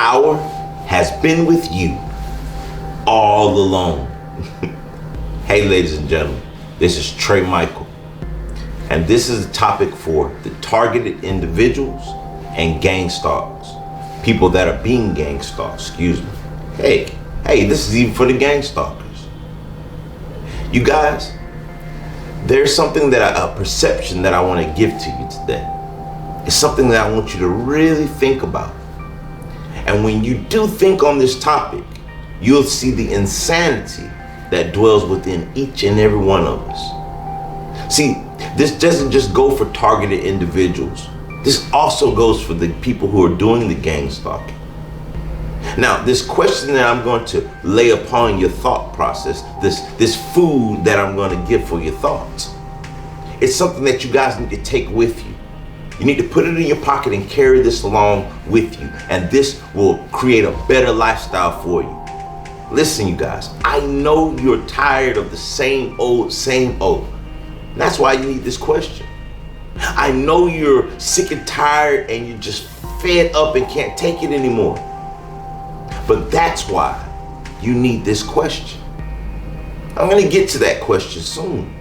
power has been with you all along. Hey, ladies and gentlemen, this is Trey Michael, and this is a topic for the targeted individuals and gang stalkers. People that are being gang stalked, excuse me. Hey, this is even for the gang stalkers. You guys, there's something a perception that I want to give to you today. It's something that I want you to really think about. And when you do think on this topic, you'll see the insanity that dwells within each and every one of us. See, this doesn't just go for targeted individuals. This also goes for the people who are doing the gang stalking. Now, this question that I'm going to lay upon your thought process, this food that I'm going to give for your thoughts, it's something that you guys need to take with you. You need to put it in your pocket and carry this along with you, and this will create a better lifestyle for you. Listen, you guys, I know you're tired of the same old. That's why you need this question. I know you're sick and tired and you're just fed up and can't take it anymore. But that's why you need this question. I'm gonna get to that question soon.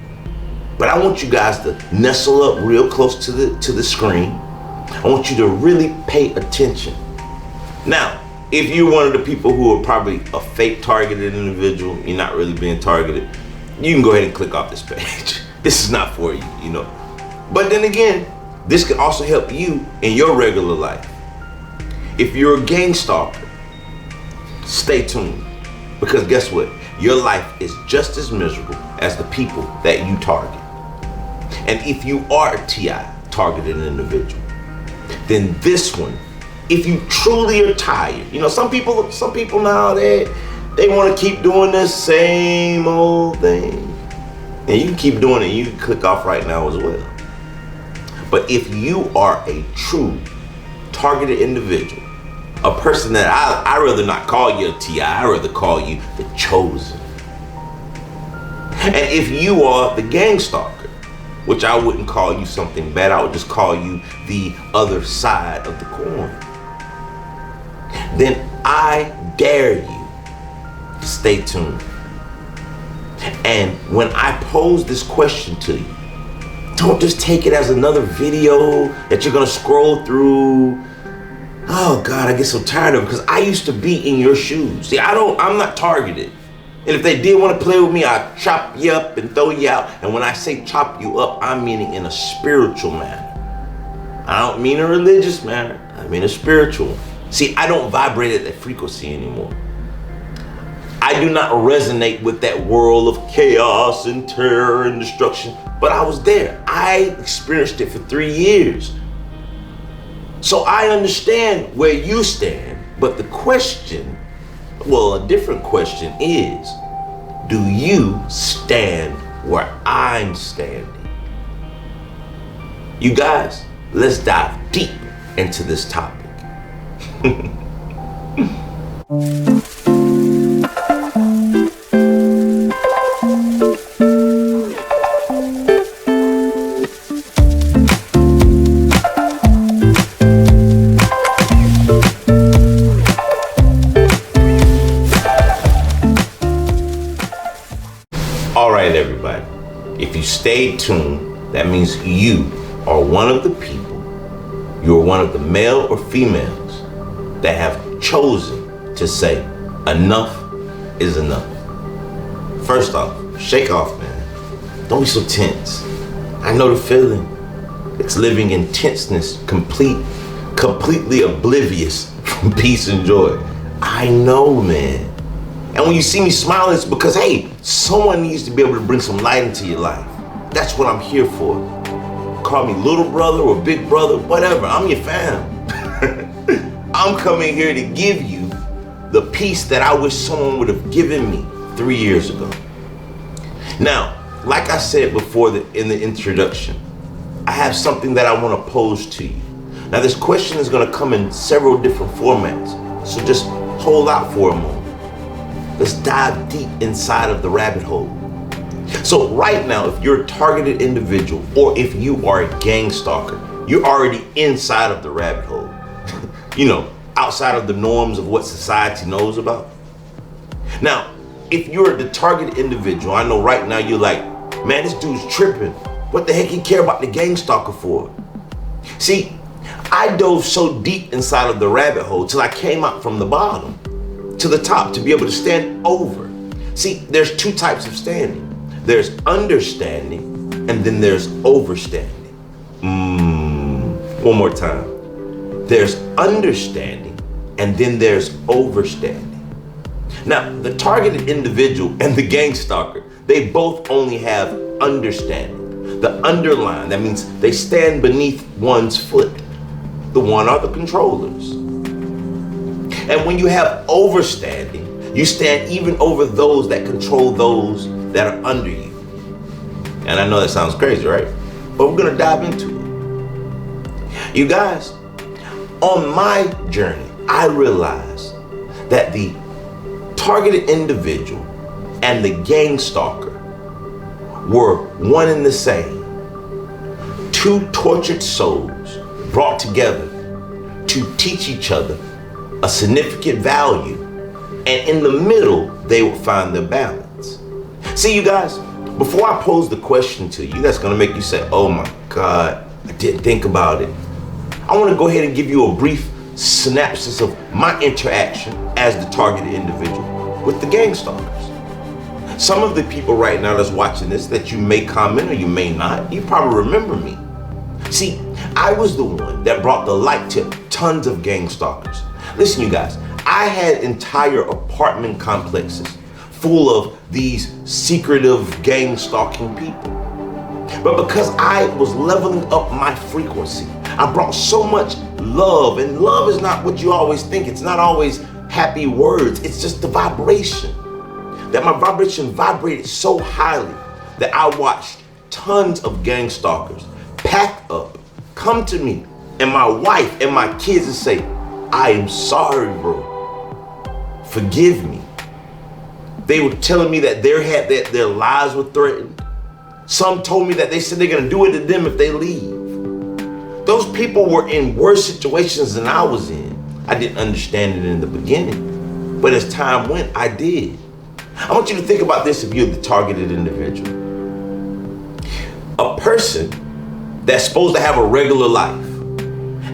But I want you guys to nestle up real close to the screen. I want you to really pay attention. Now, if you're one of the people who are probably a fake targeted individual, you're not really being targeted, you can go ahead and click off this page. This is not for you, you know. But then again, this can also help you in your regular life. If you're a gang stalker, stay tuned, because guess what? Your life is just as miserable as the people that you target. And if you are a TI, targeted individual, then this one, if you truly are tired, you know, some people now, they want to keep doing the same old thing. And you can keep doing it, you can click off right now as well. But if you are a true targeted individual, a person that I rather not call you a TI, I rather call you the chosen. And if you are the gang stalker, which I wouldn't call you something bad, I would just call you the other side of the coin, then I dare you to stay tuned. And when I pose this question to you, don't just take it as another video that you're gonna scroll through. Oh God, I get so tired of it, because I used to be in your shoes. See, I'm not targeted. And if they did want to play with me, I'd chop you up and throw you out. And when I say chop you up, I'm meaning in a spiritual manner. I don't mean a religious manner, I mean a spiritual. See, I don't vibrate at that frequency anymore. I do not resonate with that world of chaos and terror and destruction, but I was there. I experienced it for 3 years. So I understand where you stand, but the question, well, a different question is, do you stand where I'm standing? You guys, let's dive deep into this topic. All right, everybody, if you stayed tuned, that means you are one of the people, you're one of the male or females that have chosen to say enough is enough. First off, shake off, man. Don't be so tense. I know the feeling. It's living in tenseness, completely oblivious from peace and joy. I know, man. And when you see me smiling, it's because, hey, someone needs to be able to bring some light into your life. That's what I'm here for. Call me little brother or big brother, whatever. I'm your fam. I'm coming here to give you the peace that I wish someone would have given me 3 years ago. Now, like I said before in the introduction, I have something that I want to pose to you. Now, this question is going to come in several different formats, so just hold out for a moment. Let's dive deep inside of the rabbit hole. So right now, if you're a targeted individual or if you are a gang stalker, you're already inside of the rabbit hole. You know, outside of the norms of what society knows about. Now, if you're the targeted individual, I know right now you're like, man, this dude's tripping. What the heck he care about the gang stalker for? See, I dove so deep inside of the rabbit hole till I came out from the bottom to the top to be able to stand over. See, there's two types of standing. There's understanding and then there's overstanding. One more time. There's understanding and then there's overstanding. Now, the targeted individual and the gang stalker, they both only have understanding. The underline, that means they stand beneath one's foot. The one are the controllers. And when you have overstanding, you stand even over those that control those that are under you. And I know that sounds crazy, right? But we're gonna dive into it. You guys, on my journey, I realized that the targeted individual and the gang stalker were one and the same. Two tortured souls brought together to teach each other a significant value, and in the middle, they would find their balance. See, you guys, before I pose the question to you, that's gonna make you say, oh my God, I didn't think about it. I wanna go ahead and give you a brief synopsis of my interaction as the targeted individual with the gang stalkers. Some of the people right now that's watching this that you may comment or you may not, you probably remember me. See, I was the one that brought the light to tons of gang stalkers. Listen, you guys, I had entire apartment complexes full of these secretive gang stalking people. But because I was leveling up my frequency, I brought so much love, and love is not what you always think. It's not always happy words. It's just the vibration. That my vibration vibrated so highly that I watched tons of gang stalkers pack up, come to me and my wife and my kids and say, I am sorry, bro. Forgive me. They were telling me that their lives were threatened. Some told me that they said they're gonna do it to them if they leave. Those people were in worse situations than I was in. I didn't understand it in the beginning, but as time went, I did. I want you to think about this if you're the targeted individual. A person that's supposed to have a regular life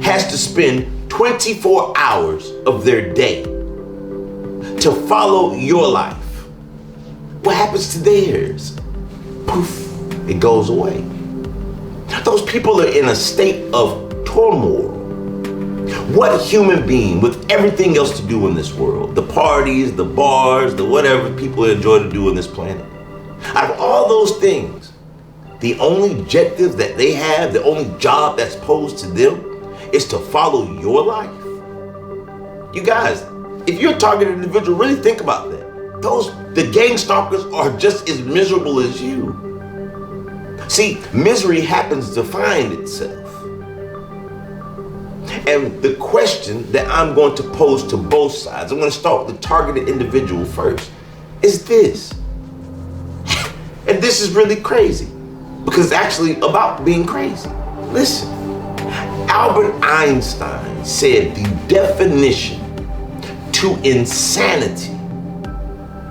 has to spend 24 hours of their day to follow your life. What happens to theirs? Poof, it goes away. Those people are in a state of turmoil. What human being with everything else to do in this world, the parties, the bars, the whatever people enjoy to do on this planet, out of all those things, the only objective that they have, the only job that's posed to them is to follow your life? You guys, if you're a targeted individual, really think about that. The gang stalkers are just as miserable as you. See, misery happens to find itself. And the question that I'm going to pose to both sides, I'm going to start with the targeted individual first, is this. And this is really crazy because it's actually about being crazy. Listen, Albert Einstein said the definition to insanity.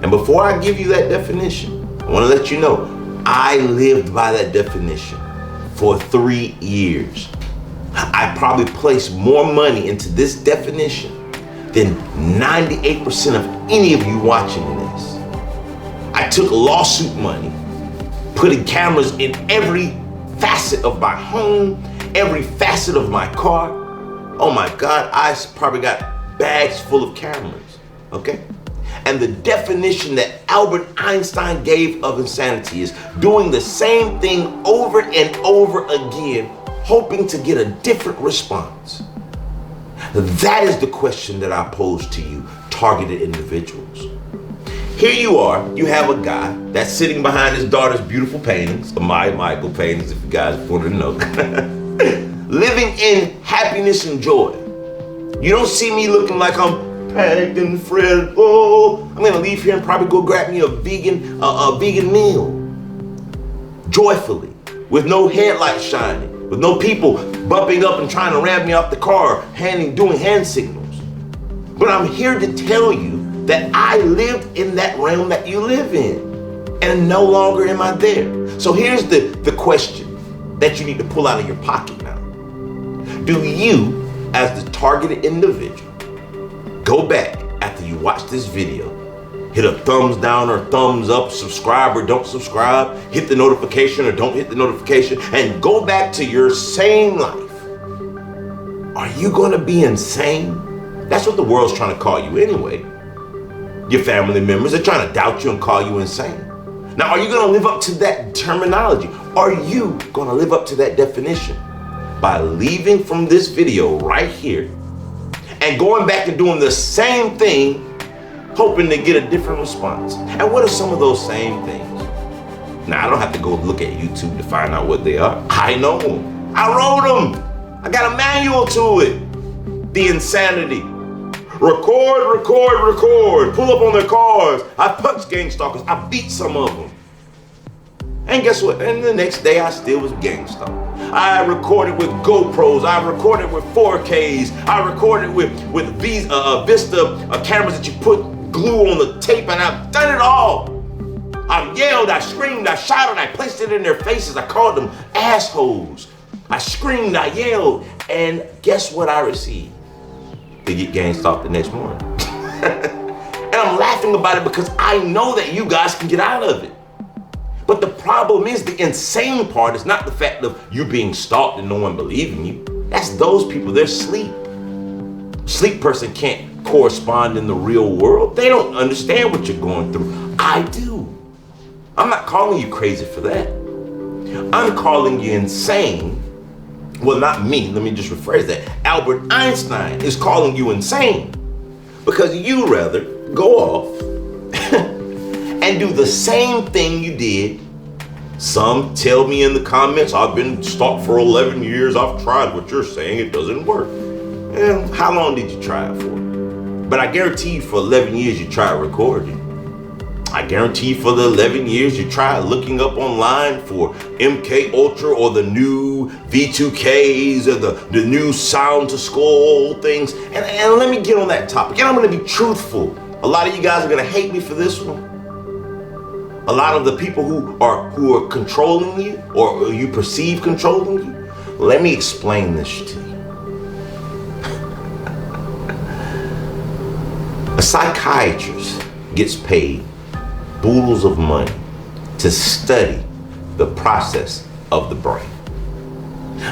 And before I give you that definition, I want to let you know, I lived by that definition for 3 years. I probably placed more money into this definition than 98% of any of you watching this. I took lawsuit money, putting cameras in every facet of my home, every facet of my car. Oh my God, I probably got bags full of cameras, okay? And the definition that Albert Einstein gave of insanity is doing the same thing over and over again, hoping to get a different response. That is the question that I pose to you, targeted individuals. Here you are, you have a guy that's sitting behind his daughter's beautiful paintings, Michael paintings, if you guys want to know, living in happiness and joy. You don't see me looking like I'm panicked and fretted. Oh, I'm gonna leave here and probably go grab me a vegan meal. Joyfully, with no headlights shining, with no people bumping up and trying to ram me off the car, doing hand signals. But I'm here to tell you that I lived in that realm that you live in, and no longer am I there. So here's the question that you need to pull out of your pocket now. Do you, as the targeted individual, go back after you watch this video, hit a thumbs down or thumbs up, subscribe or don't subscribe, hit the notification or don't hit the notification, and go back to your same life? Are you gonna be insane? That's what the world's trying to call you anyway. Your family members are trying to doubt you and call you insane. Now, are you gonna live up to that terminology? Are you gonna live up to that definition? By leaving from this video right here and going back and doing the same thing, hoping to get a different response. And what are some of those same things? Now, I don't have to go look at YouTube to find out what they are. I know them. I wrote them. I got a manual to it. The insanity. Record, record, record. Pull up on their cars. I punched gang stalkers. I beat some of them. And guess what? And the next day I still was gang stalker. I recorded with GoPros. I recorded with 4Ks. I recorded with Vista cameras that you put glue on the tape, and I've done it all. I yelled, I screamed, I shouted, I placed it in their faces. I called them assholes. I screamed, I yelled, and guess what I received? To get gang stalked the next morning. And I'm laughing about it because I know that you guys can get out of it. But the problem is, the insane part is not the fact of you being stalked and no one believing you. That's those people, they're asleep. Sleep person can't correspond in the real world. They don't understand what you're going through. I do. I'm not calling you crazy for that. I'm calling you insane. Well, not me, let me just rephrase that. Albert Einstein is calling you insane because you rather go off and do the same thing you did. Some tell me in the comments, I've been stalked for 11 years. I've tried what you're saying. It doesn't work. And how long did you try it for? But I guarantee you for 11 years you tried recording. I guarantee you for the 11 years you tried looking up online for MK Ultra or the new V2Ks or the new sound to skull things. And let me get on that topic. And I'm gonna be truthful. A lot of you guys are gonna hate me for this one. A lot of the people who are controlling you or you perceive controlling you, let me explain this to you. A psychiatrist gets paid boodles of money to study the process of the brain.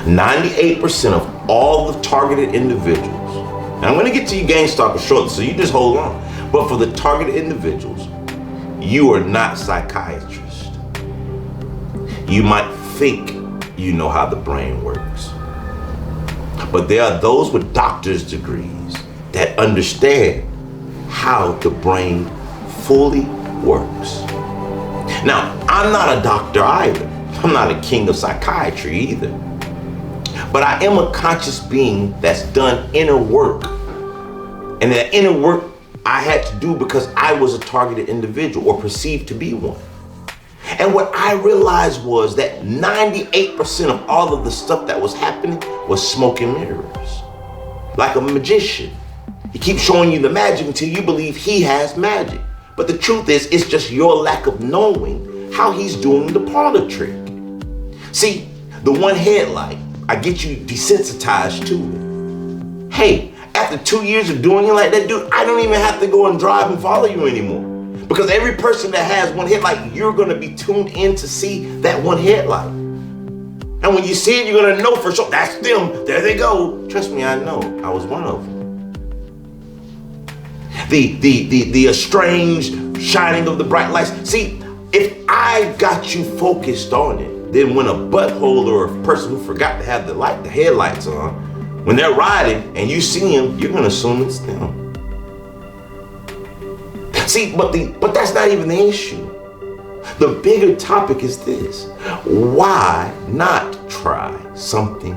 98% of all the targeted individuals, and I'm going to get to you gang stalkers shortly, so you just hold on. But for the targeted individuals, you are not psychiatrists. You might think you know how the brain works. But there are those with doctor's degrees that understand how the brain fully works. Now, I'm not a doctor either. I'm not a king of psychiatry either. But I am a conscious being that's done inner work. And that inner work I had to do because I was a targeted individual or perceived to be one. And what I realized was that 98% of all of the stuff that was happening was smoke and mirrors. Like a magician. He keeps showing you the magic until you believe he has magic. But the truth is, it's just your lack of knowing how he's doing the parlor trick. See, the one headlight, I get you desensitized to it. Hey, after 2 years of doing it like that, dude, I don't even have to go and drive and follow you anymore. Because every person that has one headlight, you're gonna be tuned in to see that one headlight. And when you see it, you're gonna know for sure, that's them, there they go. Trust me, I know, I was one of them. The estranged shining of the bright lights. See, if I got you focused on it, then when a butthole or a person who forgot to have the headlights on, when they're riding and you see them, you're gonna assume it's them. See, but that's not even the issue. The bigger topic is this: why not try something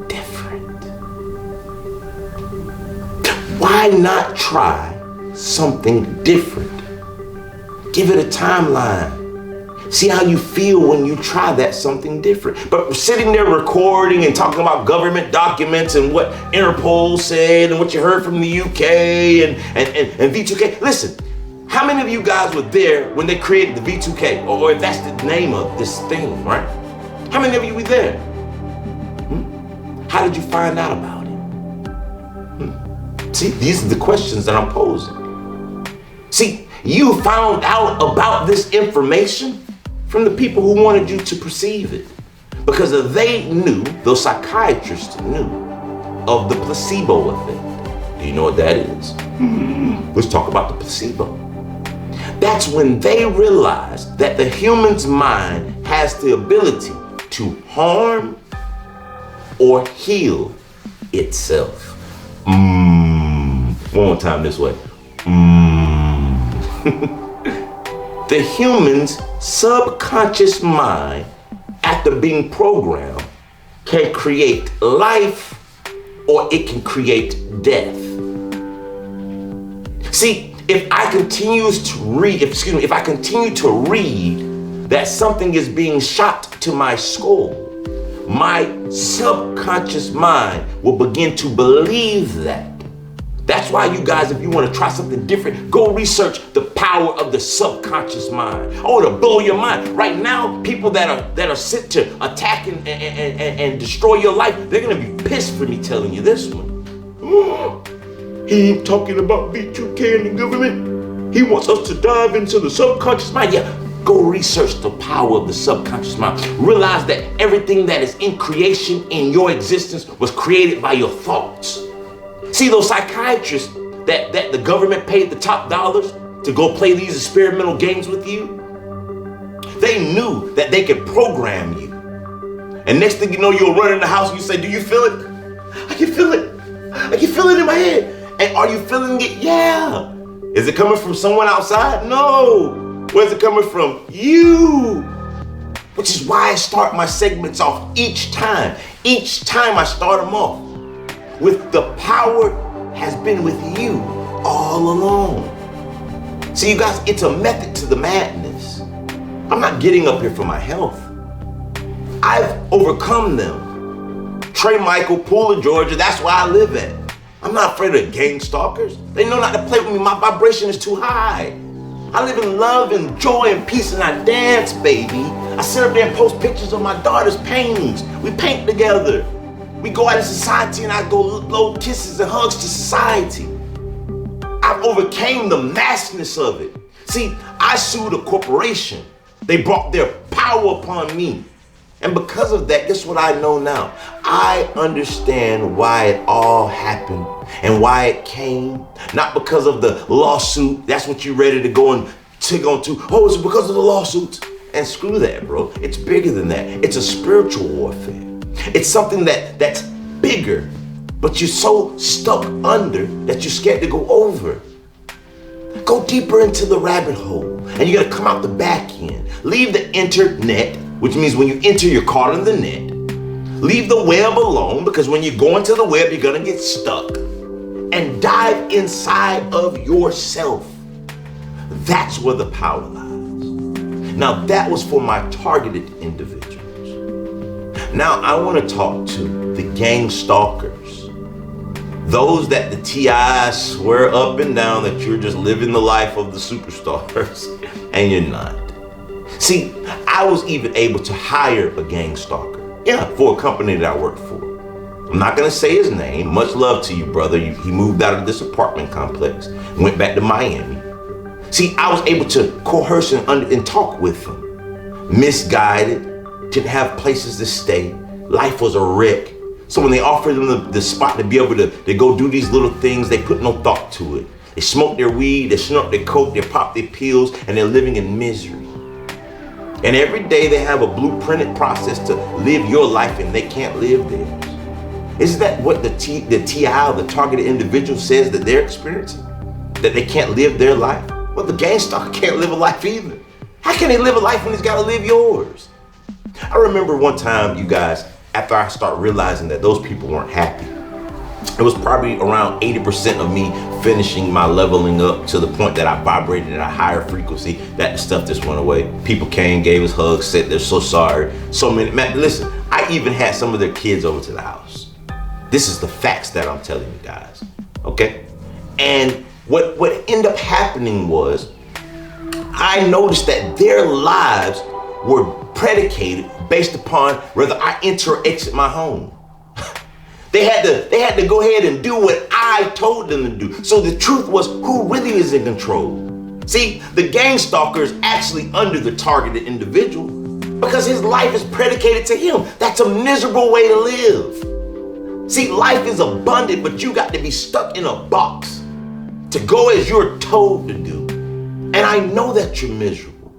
different? Why not try something different? Give it a timeline. See how you feel when you try that something different. But sitting there recording and talking about government documents and what Interpol said and what you heard from the UK and V2K. Listen, how many of you guys were there when they created the V2K? Or if that's the name of this thing, right? How many of you were there? How did you find out about it? See, these are the questions that I'm posing. See, you found out about this information from the people who wanted you to perceive it. Because they knew, those psychiatrists knew, of the placebo effect. Do you know what that is? Let's talk about the placebo. That's when they realized that the human's mind has the ability to harm or heal itself. One more time this way. The human's subconscious mind, after being programmed, can create life or it can create death. See, if I continue to read that something is being shot to my skull, my subconscious mind will begin to believe that. That's why you guys, if you want to try something different, go research the power of the subconscious mind. Oh, it'll blow your mind. Right now, people that are sent to attack and destroy your life, they're gonna be pissed for me telling you this one. He ain't talking about V2K and the government. He wants us to dive into the subconscious mind. Yeah, go research the power of the subconscious mind. Realize that everything that is in creation in your existence was created by your thoughts. See, those psychiatrists that the government paid the top dollars to go play these experimental games with you, they knew that they could program you. And next thing you know, you'll run in the house and you say, do you feel it? I can feel it. I can feel it in my head. And are you feeling it? Yeah. Is it coming from someone outside? No. Where's it coming from? You. Which is why I start my segments off each time. Each time I start them off with the power has been with you all along. See, you guys, it's a method to the madness. I'm not getting up here for my health. I've overcome them. Trey Michael, Pool of Georgia, that's where I live at. I'm not afraid of gang stalkers. They know not to play with me. My vibration is too high. I live in love and joy and peace and I dance, baby. I sit up there and post pictures of my daughter's paintings. We paint together. We go out in society and I go blow kisses and hugs to society. I overcame the massness of it. See, I sued a corporation. They brought their power upon me. And because of that, guess what I know now? I understand why it all happened and why it came. Not because of the lawsuit. That's what you're ready to go and tick on to. Oh, it's because of the lawsuits. And screw that, bro. It's bigger than that. It's a spiritual warfare. It's something that's bigger, but you're so stuck under that you're scared to go over. Go deeper into the rabbit hole and you gotta come out the back end. Leave the internet, which means when you enter, you're caught in the net. Leave the web alone, because when you go into the web, you're gonna get stuck. And dive inside of yourself. That's where the power lies. Now that was for my targeted individuals. Now I want to talk to the gang stalkers. Those that the TI swear up and down that you're just living the life of the superstars, and you're not. See, I was even able to hire a gang stalker. Yeah, for a company that I work for. I'm not gonna say his name. Much love to you, brother. He moved out of this apartment complex, went back to Miami. See, I was able to coerce and talk with him. Misguided, didn't have places to stay. Life was a wreck. So when they offered them the spot to be able to go do these little things, they put no thought to it. They smoke their weed, they snort their coke, they pop their pills, and they're living in misery. And every day they have a blueprinted process to live your life and they can't live theirs. Isn't that what the TI, the targeted individual, says that they're experiencing? That they can't live their life? Well, the gang stalker can't live a life either. How can they live a life when he's gotta live yours? I remember one time, you guys, after I start realizing that those people weren't happy, it was probably around 80% of me finishing my leveling up to the point that I vibrated at a higher frequency, that the stuff just went away. People came, gave us hugs, said they're so sorry. So many, man, listen, I even had some of their kids over to the house. This is the facts that I'm telling you guys, okay? And what ended up happening was, I noticed that their lives were predicated based upon whether I enter or exit my home. They had to go ahead and do what I told them to do. So the truth was, who really is in control? See, the gang stalker is actually under the targeted individual because his life is predicated to him. That's a miserable way to live. See, life is abundant, but you got to be stuck in a box to go as you're told to do. And I know that you're miserable.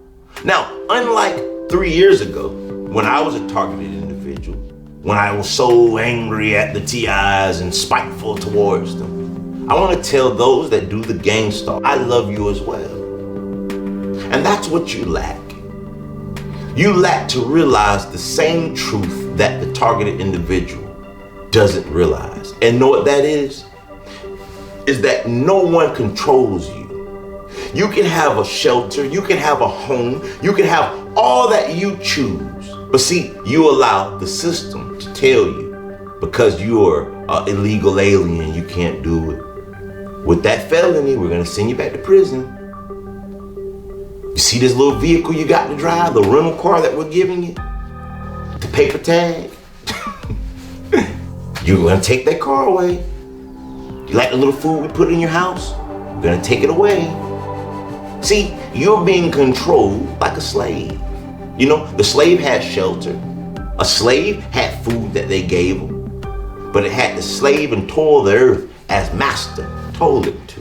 Now, unlike 3 years ago, when I was a targeted individual, when I was so angry at the TIs and spiteful towards them, I want to tell those that do the gang stalk, I love you as well. And that's what you lack. You lack to realize the same truth that the targeted individual doesn't realize. And know what that is? Is that no one controls you. You can have a shelter, you can have a home, you can have all that you choose. But see, you allow the system to tell you because you're an illegal alien, you can't do it. With that felony, we're gonna send you back to prison. You see this little vehicle you got to drive, the rental car that we're giving you, the paper tag? You're gonna take that car away. You like the little food we put in your house? We're gonna take it away. See, you're being controlled like a slave. You know, the slave had shelter. A slave had food that they gave him, but it had to slave and toil the earth as master told it to.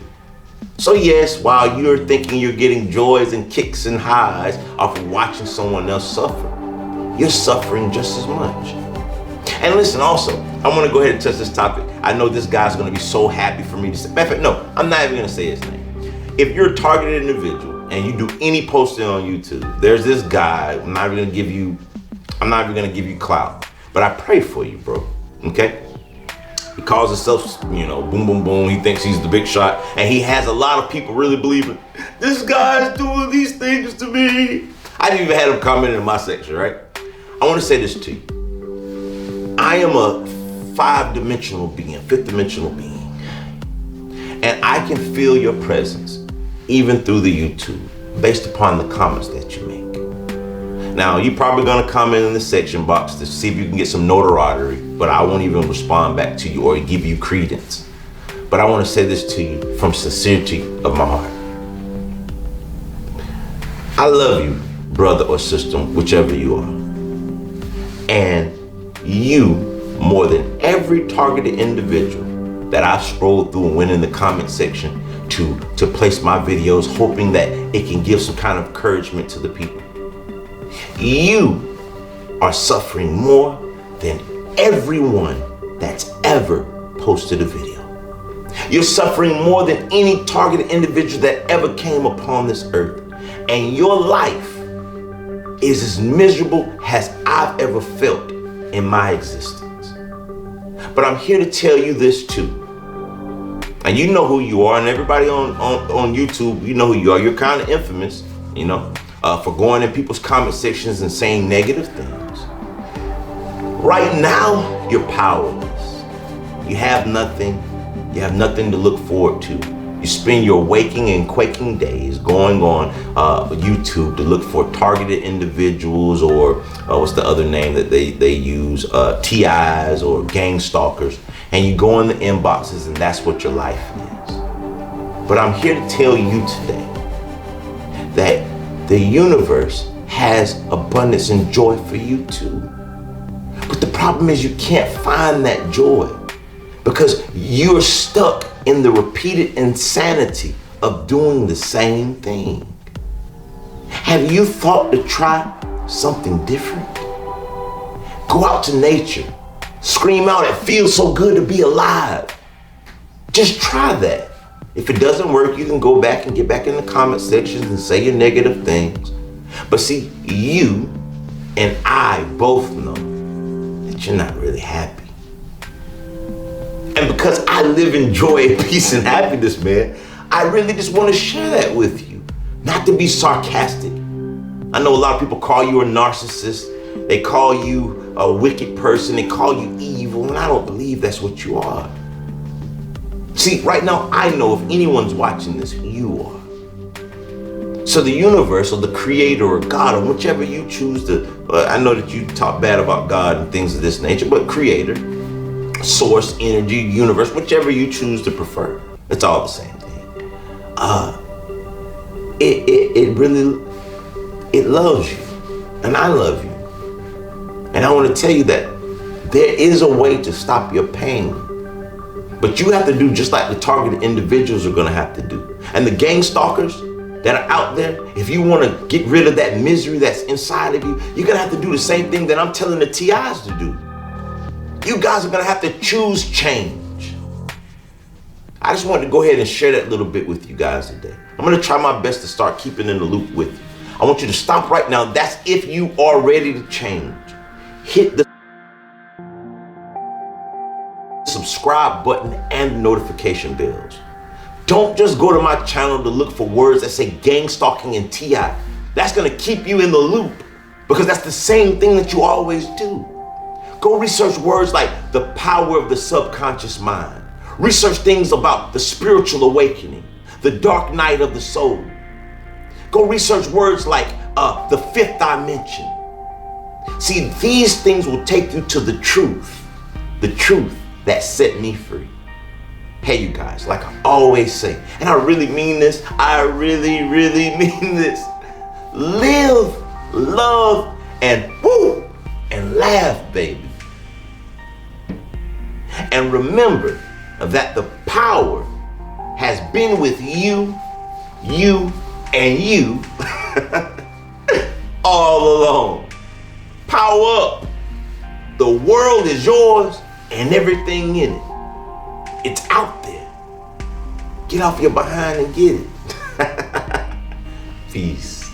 So yes, while you're thinking you're getting joys and kicks and highs off of watching someone else suffer, you're suffering just as much. And listen, also, I want to go ahead and touch this topic. I know this guy's going to be so happy for me to say. Matter of fact, no, I'm not even going to say his name. If you're a targeted individual and you do any posting on YouTube, there's this guy. I'm not even gonna give you clout, but I pray for you, bro. Okay? He calls himself, boom, boom, boom. He thinks he's the big shot, and he has a lot of people really believing this guy's doing these things to me. I didn't even have him comment in my section, right? I want to say this to you. I am a fifth dimensional being, and I can feel your presence even through the YouTube, based upon the comments that you make. Now, you're probably gonna comment in the section box to see if you can get some notoriety, but I won't even respond back to you or give you credence. But I wanna say this to you from sincerity of my heart. I love you, brother or sister, whichever you are. And you, more than every targeted individual that I've scrolled through and went in the comment section to place my videos, hoping that it can give some kind of encouragement to the people. You are suffering more than everyone that's ever posted a video. You're suffering more than any targeted individual that ever came upon this earth. And your life is as miserable as I've ever felt in my existence. But I'm here to tell you this too. And you know who you are, and everybody on YouTube, you know who you are. You're kind of infamous, for going in people's comment sections and saying negative things. Right now, you're powerless. You have nothing. You have nothing to look forward to. You spend your waking and quaking days going on YouTube to look for targeted individuals, or what's the other name that they use, TIs or gang stalkers. And you go in the inboxes, and that's what your life is. But I'm here to tell you today that the universe has abundance and joy for you too. But the problem is you can't find that joy because you're stuck in the repeated insanity of doing the same thing. Have you thought to try something different? Go out to nature. Scream out, it feels so good to be alive. Just try that. If it doesn't work, you can go back and get back in the comment sections and say your negative things. But see, you and I both know that you're not really happy. And because I live in joy, peace, and happiness, man, I really just want to share that with you. Not to be sarcastic. I know a lot of people call you a narcissist. They call you a wicked person. They call you evil. And I don't believe that's what you are. See, right now, I know if anyone's watching this, you are. So the universe or the creator or God or whichever you choose to, I know that you talk bad about God and things of this nature, but creator, source, energy, universe, whichever you choose to prefer, it's all the same thing. It loves you, and I love you. And I want to tell you that there is a way to stop your pain, but you have to do just like the targeted individuals are going to have to do. And the gang stalkers that are out there, if you want to get rid of that misery that's inside of you, you're going to have to do the same thing that I'm telling the TIs to do. You guys are going to have to choose change. I just wanted to go ahead and share that little bit with you guys today. I'm going to try my best to start keeping in the loop with you. I want you to stop right now. That's if you are ready to change. Hit the subscribe button and notification bells. Don't just go to my channel to look for words that say gang stalking and TI. That's going to keep you in the loop because that's the same thing that you always do. Go research words like the power of the subconscious mind. Research things about the spiritual awakening, the dark night of the soul. Go research words like the fifth dimension. See, these things will take you to the truth that set me free. Hey, you guys, like I always say, and I really mean this, I really mean this. Live, love, and laugh, baby. And remember that the power has been with you, and you all along. Power up. The world is yours and everything in it. It's out there. Get off your behind and get it. Peace.